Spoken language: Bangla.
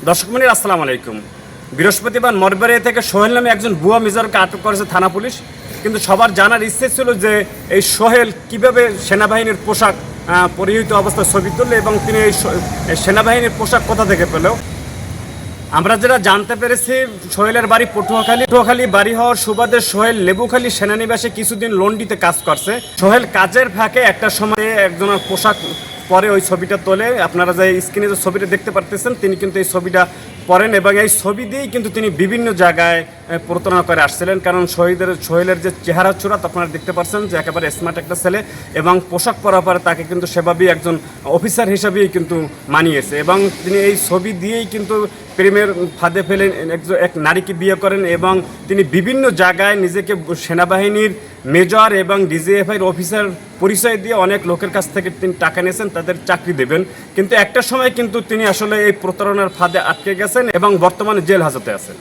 দর্শক মন্ডলী আসসালামু আলাইকুম। বৃহস্পতিবার মঠবাড়িয়া থেকে সোহেল নামে একজন ভুয়া মেজরকে আটক করেছে থানা পুলিশ। কিন্তু সবার জানার ইচ্ছে ছিল যে এই সোহেল কিভাবে সেনাবাহিনীর পোশাক পরিহিত অবস্থায় ছবি তুললে এবং তিনি এই সেনাবাহিনীর পোশাক কোথা থেকে পেল। আমরা যেটা জানতে পেরেছি, সোহেলের বাড়ি পটুয়াখালী বাড়ি হওয়ার সুবাদে সোহেল লেবুখালী সেনানিবাসে কিছুদিন লন্ডিতে কাজ করছে। সোহেল কাজের ফাঁকে একটা সময়ে একজনের পোশাক পরে ওই ছবিটা তোলে। আপনারা যে স্ক্রিনে যে ছবিটা দেখতে পারতেছেন, তিনি কিন্তু এই ছবিটা পরেন এবং এই ছবি দিয়েই কিন্তু তিনি বিভিন্ন জায়গায় প্রতারণা করে আসছিলেন। কারণ সোহেলের যে চেহারা চূড়াত আপনারা দেখতে পাচ্ছেন যে একেবারে স্মার্ট একটা ছেলে, এবং পোশাক পরার পরে তাকে কিন্তু সেভাবেই একজন অফিসার হিসাবেই কিন্তু মানিয়েছে এবং তিনি এই ছবি দিয়েই কিন্তু প্রেমের ফাঁদে ফেলে এক নারীকে বিয়ে করেন এবং তিনি বিভিন্ন জায়গায় নিজেকে সেনাবাহিনীর মেজর এবং ডিজিএফআইয়ের অফিসার পরিচয় দিয়ে অনেক লোকের কাছ থেকে তিনি টাকা নিয়েছেন, তাদের চাকরি দেবেন। কিন্তু একটা সময় কিন্তু তিনি আসলে এই প্রতারণার ফাঁদে আটকে গেছেন এবং বর্তমানে জেল হাজতে আছেন।